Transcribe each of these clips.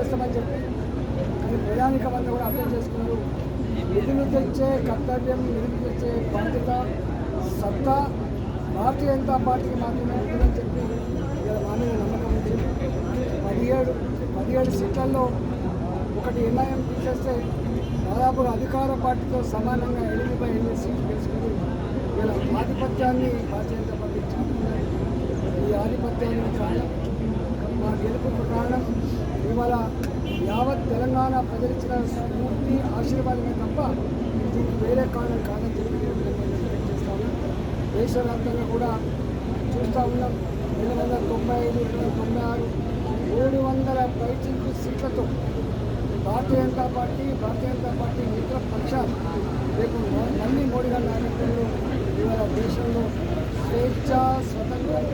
చేస్తామని చెప్పి కానీ ప్రయాణికం అంతా కూడా అర్థం చేసుకున్నారు. నిధులు తెచ్చే కర్తవ్యం, నిధులు తెచ్చే బాధ్యత, సత్తా భారతీయ జనతా పార్టీకి మాత్రమే ఉంటుందని చెప్పి ఇలా మా మీద నమ్మకం ఉంది. 17 సీట్లలో ఒకటి ఎన్ఐఎం తీసేస్తే దాదాపుగా అధికార పార్టీతో సమానంగా 8/8 సీట్లు గెలుచుకుని ఇలా ఆధిపత్యాన్ని భారతీయ జనతా పార్టీ చాటుకున్నారు. ఈ ఆధిపత్యానికి కారణం, మా గెలుపుకు కారణం ఇవాళ యావత్ తెలంగాణ ప్రజలిచ్చిన స్ఫూర్తి, ఆశీర్వాదమే తప్ప దీనికి వేరే కారణం కాదని చెప్పి చేస్తా ఉన్నాం. దేశవ్యాప్తంగా కూడా చూస్తూ ఉన్నాం. 295, 296, 300 పైచిలకు సీట్లతో భారతీయ జనతా పార్టీ మిత్ర పక్షాలు రేపు మళ్ళీ మోడీ గారి నాయకత్వంలో ఇవాళ దేశంలో స్వేచ్ఛ, స్వతంత్రం,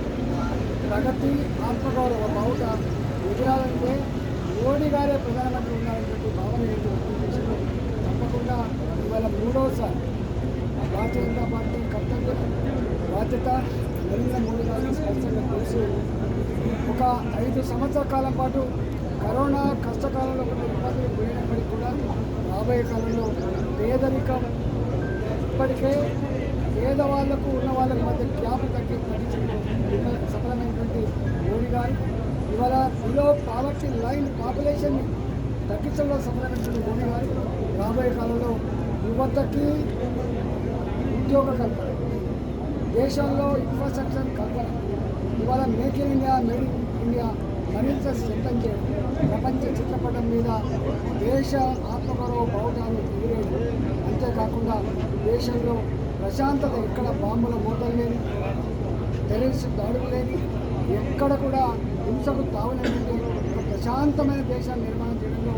ప్రగతి, ఆత్మగౌరవ బావుట ఎదురాలంటే మోడీ గారే ప్రధానమంత్రి ఉన్నారనేటువంటి భావన ఏంటి దేశంలో తప్పకుండా ఇవాళ 3వసారి భారతీయ జనతా పార్టీ కర్తవ్యం, బాధ్యత నరేంద్ర మోడీ గారిని స్పష్టంగా తెలుసు. ఒక 5 సంవత్సరాల కాలం పాటు కరోనా కష్టకాలంలో కొన్ని ఇబ్బందులు పోయినప్పటికీ కూడా రాబోయే కాలంలో పేదరికం ఇప్పటికే పేదవాళ్లకు ఉన్న వాళ్ళకి మధ్య గ్యాప్ తగ్గించడం సఫలమైనటువంటి మోడీ గారు ఇవాళ బిలో పావర్టీ లైన్ పాపులేషన్ని తగ్గించడంలో సఫలమైనటువంటి మోడీ గారు రాబోయే కాలంలో యువతకి ఉద్యోగ కల్పన, దేశంలో ఇన్ఫ్రాస్ట్రక్చర్ కల్పన, ఇవాళ make in India, made in India మరింత సిద్ధం చేయడం, ప్రపంచ చిత్రపటం మీద దేశ ఆత్మగౌరవ బావుటాన్ని ఎగిరేయడం, అంతేకాకుండా దేశంలో ప్రశాంతత, ఎక్కడ బాంబుల మూటలు లేని, టెర్రరిస్ట్ దాడులు లేని, ఎక్కడ కూడా హింసకు తావులేనంటే ఒక ప్రశాంతమైన దేశాన్ని నిర్మాణం చేయడంలో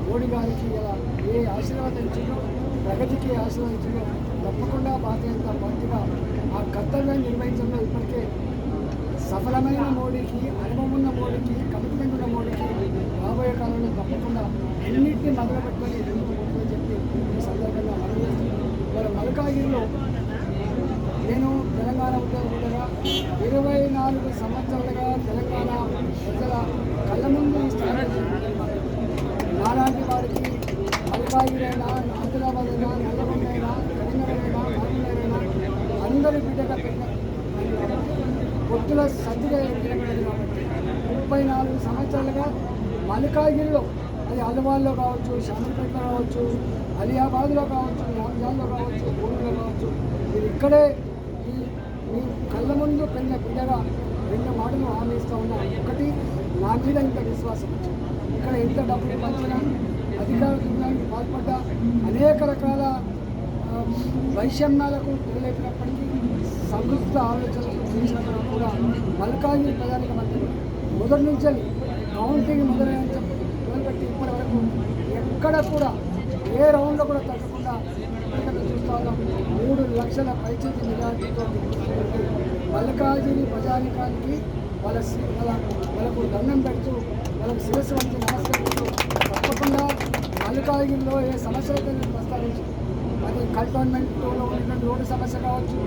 మోడీ గారికి ఇలా ఏ ఆశీర్వాదం ఇచ్చిందో, ప్రగతికి ఆశీర్వదించిందో తప్పకుండా భారతీయ జనతా పార్టీగా ఆ కర్తవ్యాన్ని నిర్వహించడంలో ఇప్పటికే సఫలమైన మోడీకి, అనుభవం ఉన్న మోడీకి, కమిట్మెంట్ ఉన్న మోడీకి రాబోయే కాలంలో తప్పకుండా అన్నింటినీ మొదలుపెట్టుకొని ఎదుర్కోబోతుందని చెప్పి ఈ సందర్భంగా మనం చేస్తున్నాం. ఇవాళ మల్కాగిరిలో నేను తెలంగాణ ఉద్యోగంగా 24 సంవత్సరాలుగా తెలంగాణ ప్రజల కళ్ళ ముందు ఈ స్థాయి నాలాంటి వారికి మల్కాగిరి అయినా, ఆదిలాబాద్ అయినా, నల్లగొండ అయినా, కరీంనగర్ అయినా, మహబూబ్నగర్ అయినా అందరి బిడ్డగా పెట్టిన పొత్తుల సర్దిగా నిలబడేది కాబట్టి 34 సంవత్సరాలుగా మల్కాగిరిలో, అది అల్వాల్లో కావచ్చు, శామర్పేటలో కావచ్చు, అలియాబాద్లో కావచ్చు, నాంజాల్లో కావచ్చు, గూడూరులో కావచ్చు, మీరు ఇక్కడే మీ కళ్ళ ముందు పెరిగిన బిడ్డగా 2 మాటలు హామీ ఇస్తూ ఉన్నా. ఒకటి, నా మీద ఇంత విశ్వాసం వచ్చింది, ఇక్కడ ఎంత డబ్బులు పంచినా, అధికార దుర్గానికి పాల్పడ్డా, అనేక రకాల వైషమ్యాలకు తెలియలేపినప్పటికీ సంయుక్త ఆలోచనలు చేసినప్పుడు కూడా మల్కాగిరి ప్రధానిక మంత్రి మొదటి నుంచి కౌంటింగ్ మొదలుపెట్టి ఇప్పటి వరకు ఎక్కడ కూడా ఏ రౌండ్లో కూడా తగ్గకుండా చూస్తూ ఉన్నాం. 3 లక్షల పైచేతి మెజార్టీతో మల్కాగిరి ప్రజానికానికి వాళ్ళకు దండం పెడుతూ, వాళ్ళకు శిరస్సు వంచి నమస్కరిస్తూ తప్పకుండా మల్కాగిరిలో ఏ సమస్యలతో ప్రస్తావించి, అది కంటోన్మెంట్లో ఉన్నటువంటి రోడ్డు సమస్య కావచ్చు,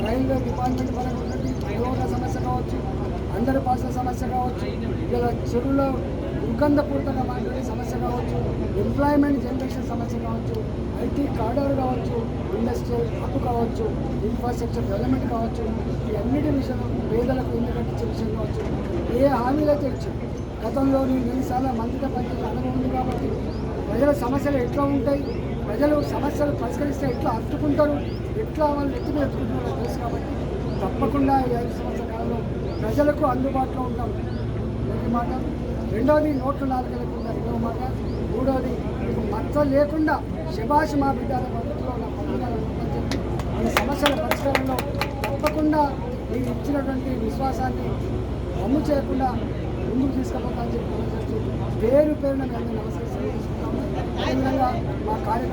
రైల్వే డిపార్ట్మెంట్ పరంగా ఉన్నటువంటి రోడ్ల సమస్య కావచ్చు, అండర్ పాస్ల సమస్య కావచ్చు, ఇలా చెరువులో దుర్గంధపూరితంగా మాట్లాడే సమస్య కావచ్చు, ఎంప్లాయ్మెంట్ జనరేషన్ సమస్య కావచ్చు, ఐటీ కార్డర్ కావచ్చు, ఇండస్ట్రియల్ హబ్ కావచ్చు, ఇన్ఫ్రాస్ట్రక్చర్ డెవలప్మెంట్ కావచ్చు, ఈ అన్నిటి విషయంలో పేదలకు ఇల్లు కట్టించే విషయం కావచ్చు, ఏ హామీలైతే ఇచ్చారు. గతంలో నేను 2 సార్లు మంత్రిగా పనిచేసిన అనుభవం ఉంది కాబట్టి ప్రజల సమస్యలు ఎట్లా ఉంటాయి, ప్రజలు సమస్యలు పరిష్కరిస్తే ఎట్లా అట్టుకుంటారు, ఎట్లా వాళ్ళు ఎత్తుకు ఎత్తుకుంటారో తెలుసు కాబట్టి తప్పకుండా ఈ 5 సంవత్సరాల కాలంలో ప్రజలకు అందుబాటులో ఉంటాం. ఒక మాట. రెండవది, నోట్లు 4 లేకుండా 2వ మాట. మూడవది, మీకు మచ్చ లేకుండా శభాష్ మా బిడ్డల పద్ధతిలో నా పథకాలు ఉందని చెప్పి ఈ సమస్యల పరిష్కారంలో తప్పకుండా మీరు ఇచ్చినటువంటి విశ్వాసాన్ని అమ్ము చేయకుండా ముందుకు తీసుకుపోతామని చెప్పి చేస్తూ పేరున మేము నమస్కరిస్తున్నాము. అదేవిధంగా మా కార్యక్రమం